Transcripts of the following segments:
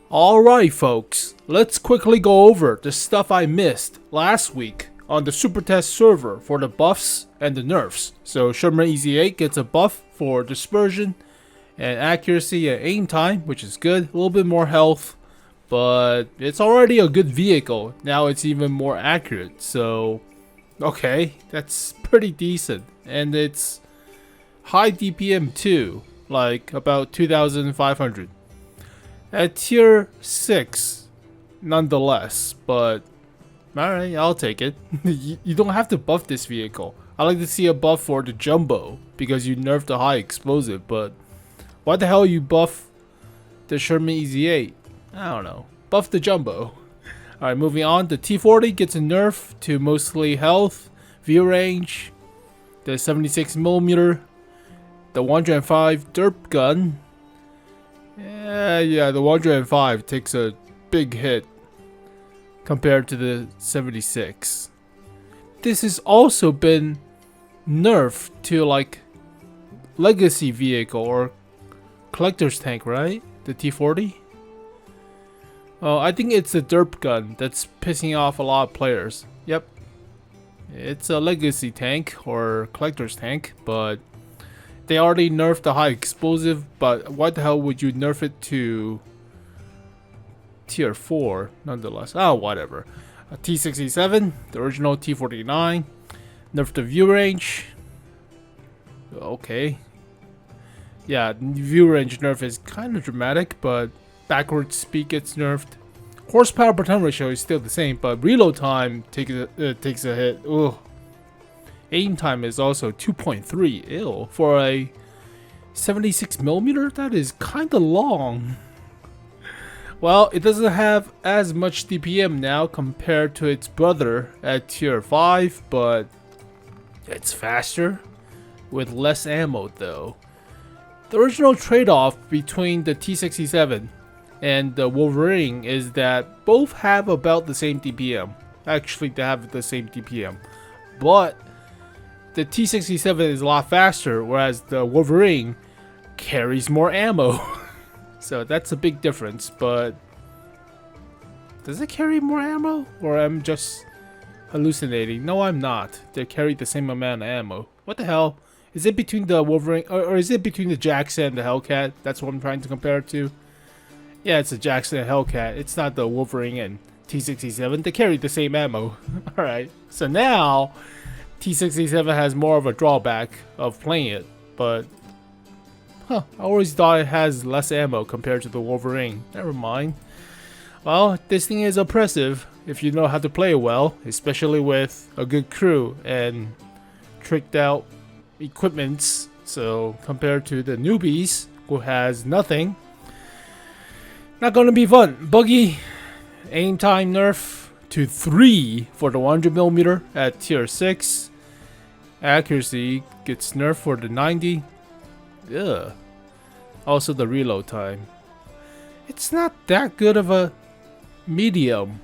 Alright folks, let's quickly go over the stuff I missed last week on the Supertest server for the buffs and the nerfs. So Sherman EZ8 gets a buff for dispersion and accuracy and aim time, which is good. A little bit more health, but it's already a good vehicle. Now it's even more accurate, so okay, that's pretty decent. And it's high DPM too, like about 2,500. At tier 6, nonetheless, but alright, I'll take it. You don't have to buff this vehicle. I like to see a buff for the Jumbo, because you nerfed the high explosive, but why the hell you buff the Sherman EZ8? I don't know. Buff the Jumbo. Alright, moving on. The T40 gets a nerf to mostly health, view range, the 76mm, the 105 derp gun. Yeah, the 105 takes a big hit compared to the 76. This has also been nerfed to like legacy vehicle or collector's tank, right? The T40? Oh, I think it's the derp gun that's pissing off a lot of players. Yep. It's a legacy tank or collector's tank, but they already nerfed the high explosive, but why the hell would you nerf it to tier 4 nonetheless? Oh, whatever. A T67, the original T49, nerfed the view range. Okay. Yeah, view range nerf is kind of dramatic, but backward speed gets nerfed. Horsepower per turn ratio is still the same, but reload time takes a hit. Ugh. Aim time is also 2.3. Ew. For a 76mm, that is kind of long. Well, it doesn't have as much DPM now compared to its brother at tier 5, but it's faster with less ammo though. The original trade-off between the T67 and the Wolverine is that both have about the same DPM. Actually, they have the same DPM, but the T67 is a lot faster, whereas the Wolverine carries more ammo. So that's a big difference, but does it carry more ammo? Or I'm just hallucinating? No, I'm not. They carry the same amount of ammo. What the hell? Is it between the Wolverine, or is it between the Jackson and the Hellcat? That's what I'm trying to compare it to. Yeah, it's the Jackson and Hellcat. It's not the Wolverine and T67. They carry the same ammo. Alright, so now T67 has more of a drawback of playing it, but I always thought it has less ammo compared to the Wolverine. Never mind. Well, this thing is oppressive if you know how to play it well, especially with a good crew and tricked out equipments. So compared to the newbies who has nothing, not gonna be fun. Buggy, aim time nerf to 3 for the 100mm at tier 6. Accuracy gets nerfed for the 90. Ugh. Also the reload time. It's not that good of a medium.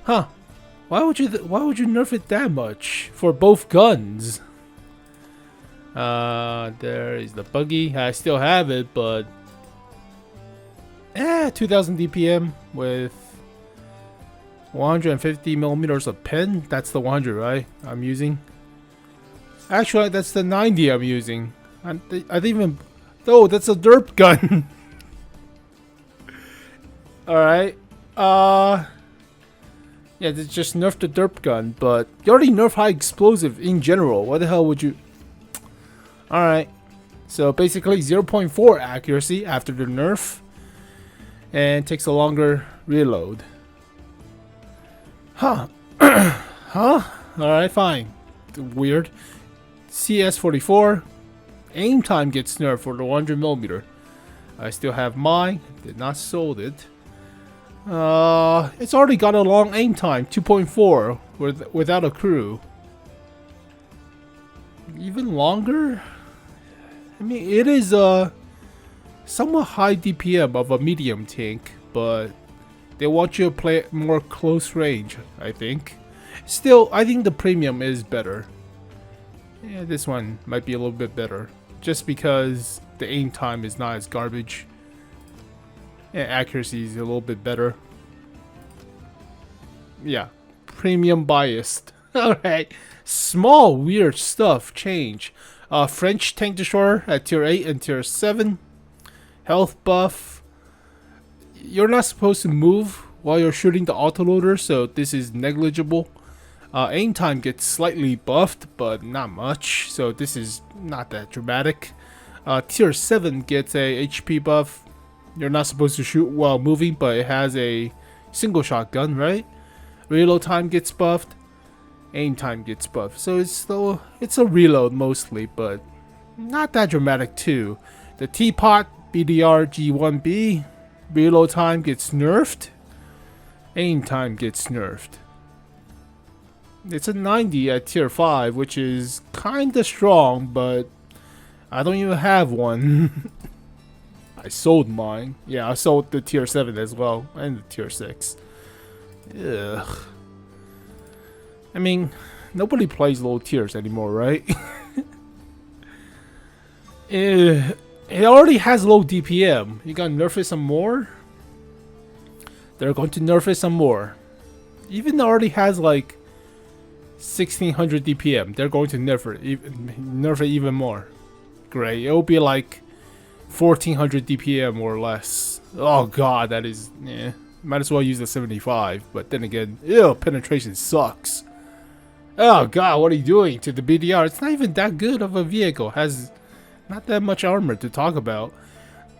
Huh. Why would you nerf it that much for both guns? There is the buggy. I still have it, but 2000 DPM with 150mm of pen. That's the 100, right? I'm using. Actually, that's the 90 I'm using. I didn't even. Oh, that's a derp gun. All right. Yeah, they just nerfed the derp gun, but you already nerfed high explosive in general. What the hell would you? All right. So basically 0.4 accuracy after the nerf, and takes a longer reload. Huh. Huh? Alright, fine. Weird. CS44. Aim time gets nerfed for the 100mm. I still have mine. Did not sold it. It's already got a long aim time. 2.4 without a crew. Even longer? I mean, it is a somewhat high DPM of a medium tank, but they want you to play more close range, I think. Still, I think the premium is better. Yeah, this one might be a little bit better, just because the aim time is not as garbage. And accuracy is a little bit better. Yeah, premium biased. Alright, small weird stuff change. French tank destroyer at tier 8 and tier 7. Health buff. You're not supposed to move while you're shooting the autoloader, so this is negligible. Aim time gets slightly buffed, but not much, so this is not that dramatic. Tier 7 gets a HP buff. You're not supposed to shoot while moving, but it has a single shotgun, right? Reload time gets buffed. Aim time gets buffed. So it's a reload mostly, but not that dramatic too. The Teapot BDR G1B reload time gets nerfed. Aim time gets nerfed. It's a 90 at tier 5, which is kinda strong, but I don't even have one. I sold mine. Yeah, I sold the tier 7 as well, and the tier 6. Ugh. I mean, nobody plays low tiers anymore, right? It already has low DPM. You gotta nerf it some more? They're going to nerf it some more. Even though it already has like 1600 DPM, they're going to nerf it even more. Great. It'll be like 1400 DPM or less. Oh god, that is... eh. Might as well use the 75, but then again, ew, penetration sucks. Oh god, what are you doing to the BDR? It's not even that good of a vehicle. Has not that much armor to talk about.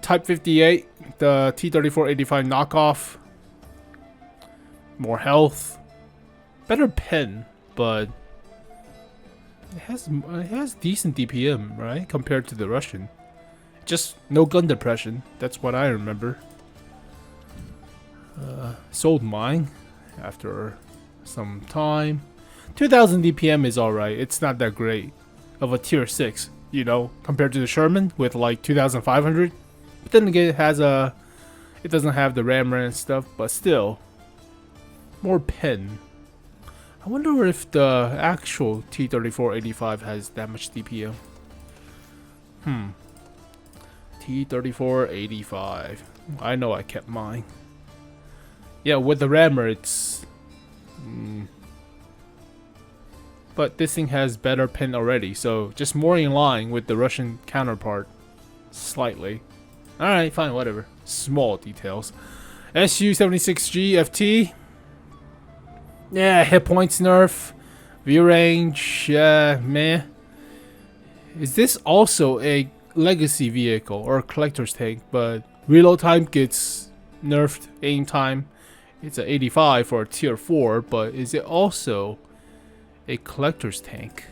Type 58, the T-34-85 knockoff. More health. Better pen, but it has decent DPM, right? Compared to the Russian. Just no gun depression. That's what I remember. Sold mine after some time. 2000 DPM is alright. It's not that great of a tier 6, you know, compared to the Sherman with like 2500. But then again, it doesn't have the rammer and stuff, but still more pen. I wonder if the actual T-34-85 has that much DPM. T-34-85. I know I kept mine. Yeah, with the rammer, it's... But this thing has better pen already, so just more in line with the Russian counterpart. Slightly. Alright, fine, whatever. Small details. Su-76G FT. Yeah, hit points nerf. View range, meh. Is this also a legacy vehicle or a collector's tank? But reload time gets nerfed. Aim time, it's an 85 for a tier 4, but is it also a collector's tank?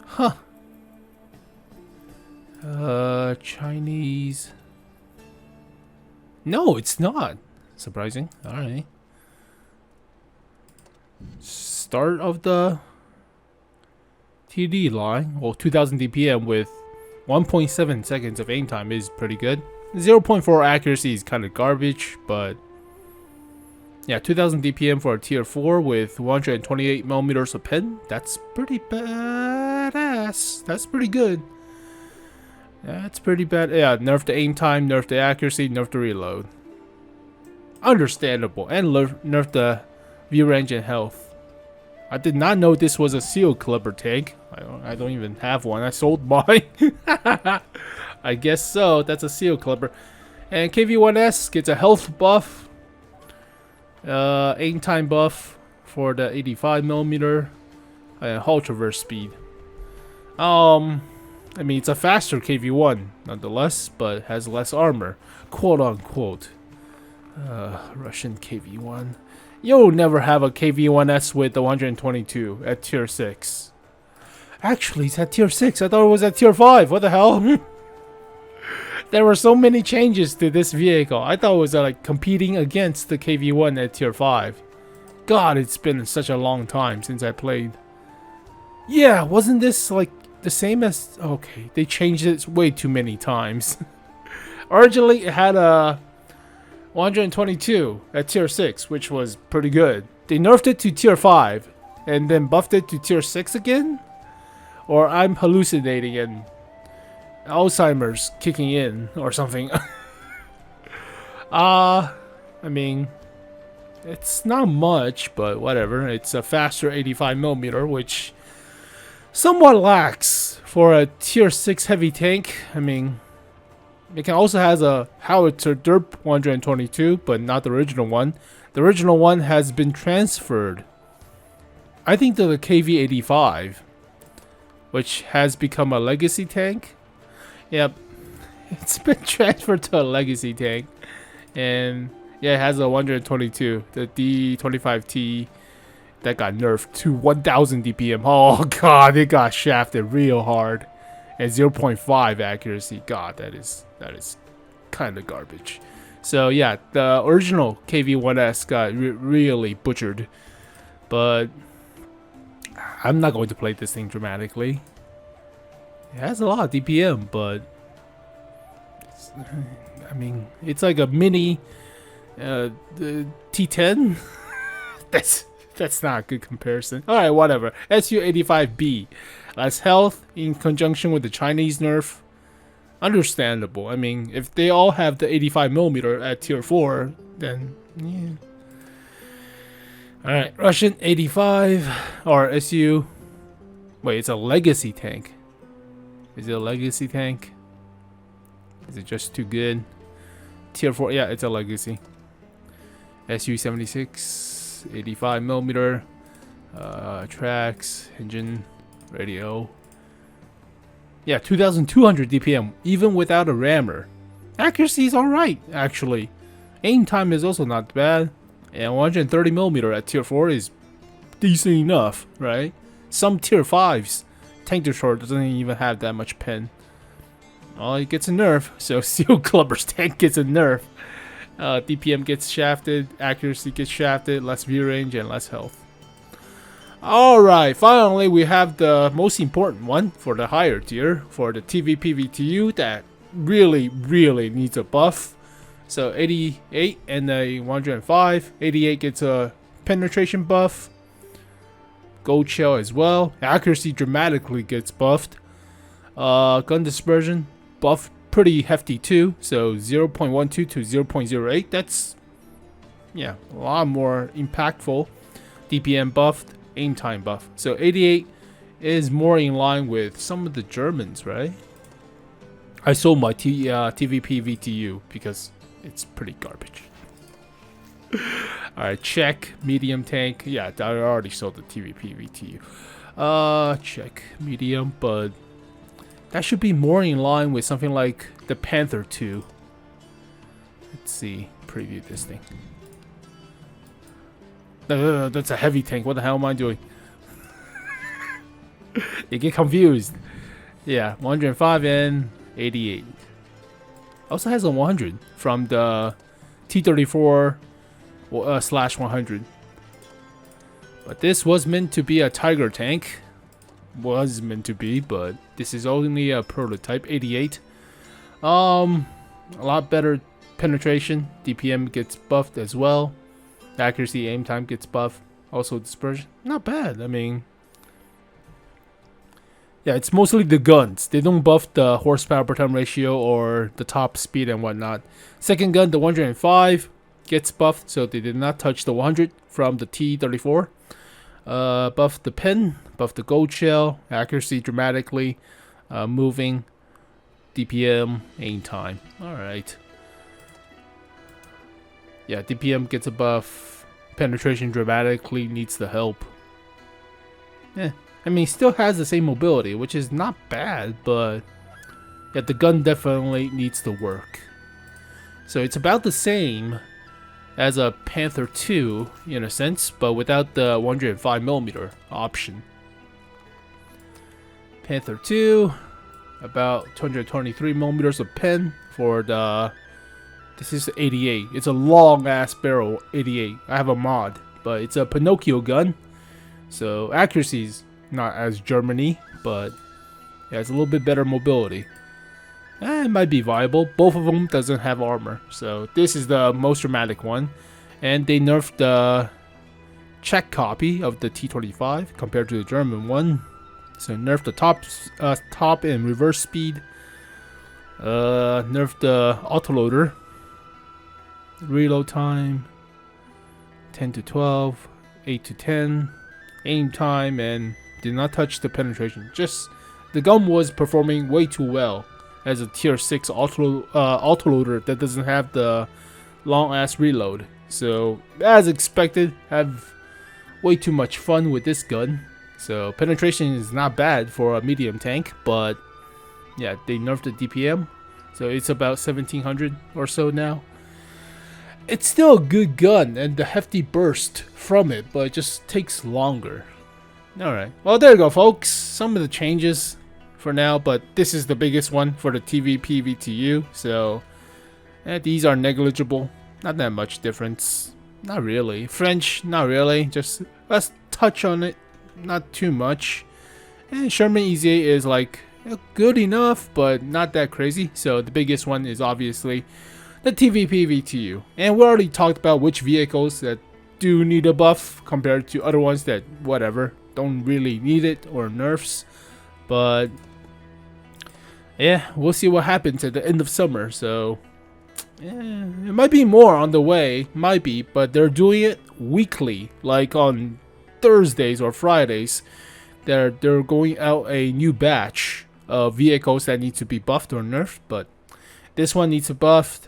Huh. Chinese. No, it's not. Surprising. Alright. Start of the TD line. Well, 2000 DPM with 1.7 seconds of aim time is pretty good. 0.4 accuracy is kind of garbage, but yeah, 2000 DPM for a tier 4 with 128 millimeters of pen. That's pretty badass. That's pretty good. That's pretty bad. Yeah, nerf the aim time, nerf the accuracy, nerf the reload. Understandable. And nerf the view range and health. I did not know this was a seal clipper tank. I don't even have one. I sold mine. I guess so. That's a seal clipper. And KV-1S gets a health buff. Aim time buff for the 85 millimeter. And hull traverse speed. I mean, it's a faster KV-1 nonetheless, but has less armor, quote unquote. Russian KV-1. You'll never have a KV-1S with the 122 at tier 6. Actually, it's at tier 6. I thought it was at tier 5. What the hell? There were so many changes to this vehicle. I thought it was like competing against the KV-1 at tier 5. God, it's been such a long time since I played. Yeah, wasn't this like the same as... Okay, they changed it way too many times. Originally, it had a 122 at tier 6, which was pretty good. They nerfed it to tier 5 and then buffed it to tier 6 again? Or I'm hallucinating and Alzheimer's kicking in or something. I mean, it's not much, but whatever. It's a faster 85mm, which somewhat lacks for a tier 6 heavy tank. I mean, it can also has a howitzer derp 122, but not the original one. The original one has been transferred, I think, to the KV-85, which has become a legacy tank. Yep, it's been transferred to a legacy tank, and yeah, it has a 122, the D25T that got nerfed to 1000 DPM. Oh god, it got shafted real hard, and 0.5 accuracy. God, that is kind of garbage. So yeah, the original KV-1S got really butchered, but I'm not going to play this thing dramatically. It has a lot of DPM, but I mean, it's like a mini the T10. That's not a good comparison. All right, whatever. SU-85B, less health in conjunction with the Chinese nerf. Understandable. I mean, if they all have the 85mm at tier 4, then yeah. All right, Russian 85 or SU. Wait, it's a legacy tank. Is it a legacy tank? Is it just too good? Tier 4, yeah, it's a legacy. SU-76, 85mm, tracks, engine, radio. Yeah, 2200 DPM, even without a rammer. Accuracy is alright, actually. Aim time is also not bad. And 130mm at tier 4 is decent enough, right? Some tier 5s, tank destroyer doesn't even have that much pen. Oh, it gets a nerf, so Seal Clubber's tank gets a nerf. DPM gets shafted, accuracy gets shafted, less view range, and less health. Alright, finally we have the most important one for the higher tier, for the TVP VTU that really needs a buff. So 88 and a 105. 88 gets a penetration buff. Gold shell as well. Accuracy dramatically gets buffed. Gun dispersion buff pretty hefty too. So 0.12 to 0.08. That's, yeah, a lot more impactful. DPM buffed. Aim time buff. So 88 is more in line with some of the Germans, right? I sold my TVP VTU because it's pretty garbage. Alright, Czech medium tank. Yeah, I already sold the TVP VTU. Czech medium, but that should be more in line with something like the Panther 2. Let's see. Preview this thing. That's a heavy tank. What the hell am I doing? You get confused. Yeah, 105 and 88. Also has a 100 from the T-34 /100. But this was meant to be a Tiger tank. Was meant to be, but this is only a prototype. 88. A lot better penetration. DPM gets buffed as well. Accuracy, aim time gets buffed. Also dispersion. Not bad. I mean, yeah, it's mostly the guns. They don't buff the horsepower per ton ratio or the top speed and whatnot. Second gun, the 105, gets buffed, so they did not touch the 100 from the T-34. Buff the pen, buff the gold shell, accuracy dramatically, moving, DPM, aim time. Alright. Yeah, DPM gets a buff, penetration dramatically needs the help. Yeah, I mean, still has the same mobility, which is not bad, but yeah, the gun definitely needs to work. So it's about the same as a Panther 2 in a sense, but without the 105mm option. Panther 2, about 223mm of pen for the... This is 88. It's a long ass barrel 88. I have a mod, but it's a Pinocchio gun. So accuracy's not as Germany, but yeah, it's a little bit better mobility. It might be viable. Both of them doesn't have armor. So this is the most dramatic one. And they nerfed the Czech copy of the T-25 compared to the German one. So nerfed the top and reverse speed. Nerfed the autoloader. reload time 10 to 12, 8 to 10, aim time, and did not touch the penetration. Just the gun was performing way too well as a tier 6 autoloader that doesn't have the long ass reload. So as expected, have way too much fun with this gun. So penetration is not bad for a medium tank, but yeah, they nerfed the DPM, so it's about 1700 or so now. It's still a good gun and the hefty burst from it, but it just takes longer. Alright, well there you go folks, some of the changes for now, but this is the biggest one for the TVP VTU, so these are negligible, not that much difference, not really. French, not really, just let's touch on it, not too much. And Sherman EZA is like good enough, but not that crazy, so the biggest one is obviously the TVP VTU. And we already talked about which vehicles that do need a buff compared to other ones that whatever, don't really need it or nerfs. But yeah, we'll see what happens at the end of summer. So yeah, it might be more on the way, might be, but they're doing it weekly, like on Thursdays or Fridays. They're going out a new batch of vehicles that need to be buffed or nerfed, but this one needs a buff.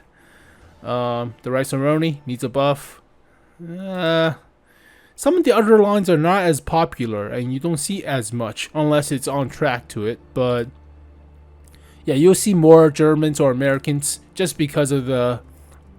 The Rice-A-Roni needs a buff. Some of the other lines are not as popular and you don't see as much unless it's on track to it, but yeah, you'll see more Germans or Americans just because of the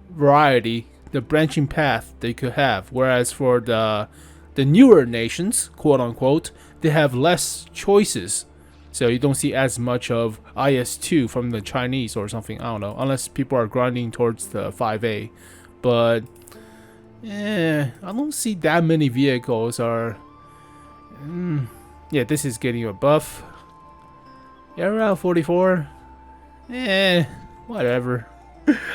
variety, the branching path they could have. Whereas for the newer nations, quote unquote, they have less choices. So you don't see as much of IS-2 from the Chinese or something, I don't know, unless people are grinding towards the 5A. But I don't see that many vehicles are... yeah, this is getting a buff. Around 44. Whatever.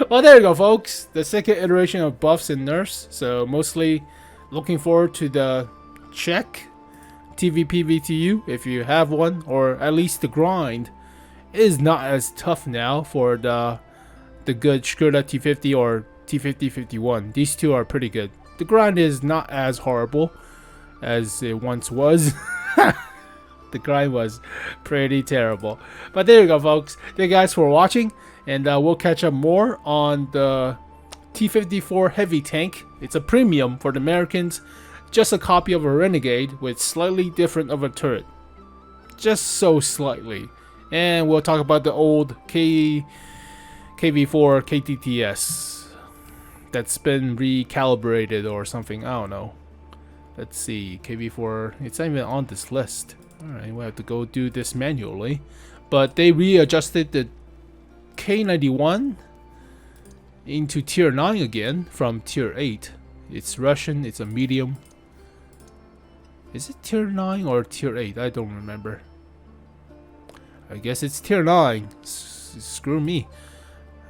Well, there you go, folks. The second iteration of buffs and nerfs. So mostly looking forward to the Czech TVP VTU if you have one, or at least the grind is not as tough now for the good Skoda T50 or T50 51. These two are pretty good. The grind is not as horrible as it once was. The grind was pretty terrible. But there you go, folks. Thank you guys for watching, and we'll catch up more on the T54 heavy tank. It's a premium for the Americans. Just a copy of a Renegade with slightly different of a turret. Just so slightly. And we'll talk about the old KV4 KTTS that's been recalibrated or something. I don't know. Let's see. KV4. It's not even on this list. Alright, we'll have to go do this manually. But they readjusted the K91 into tier 9 again from tier 8. It's Russian. It's a medium. Is it tier 9 or tier 8? I don't remember. I guess it's tier 9. Screw me.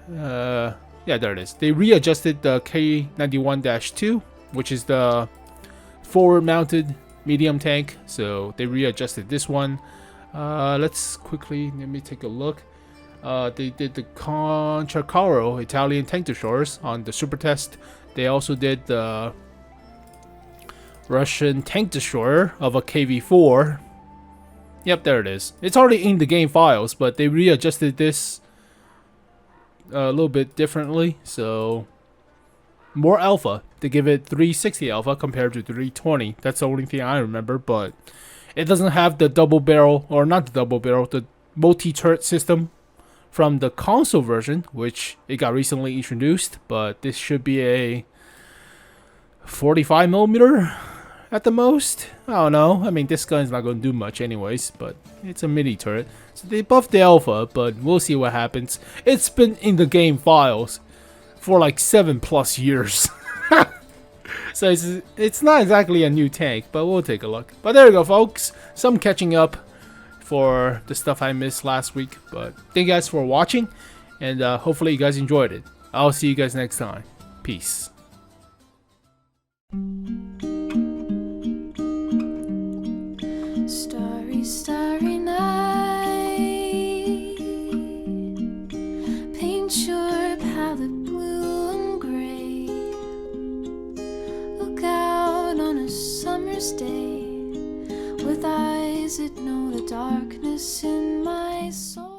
Yeah, there it is. They readjusted the K91-2, which is the forward-mounted medium tank. So they readjusted this one. Let me take a look. They did the Conchacaro Italian tank destroyers on the Supertest. They also did the Russian tank destroyer of a KV4. Yep, there it is. It's already in the game files, but they readjusted this a little bit differently. So more alpha. They give it 360 alpha compared to 320. That's the only thing I remember, but it doesn't have the double barrel, or not the double barrel, the multi-turret system from the console version, which it got recently introduced. But this should be a 45mm at the most. I don't know. I mean, this gun's not going to do much anyways, but it's a mini turret. So they buffed the alpha, but we'll see what happens. It's been in the game files for like 7+ years. So it's not exactly a new tank, but we'll take a look. But there you go, folks. Some catching up for the stuff I missed last week. But thank you guys for watching, and hopefully you guys enjoyed it. I'll see you guys next time. Peace. Starry, starry night. Paint your palette blue and gray. Thursday with eyes that know the darkness in my soul.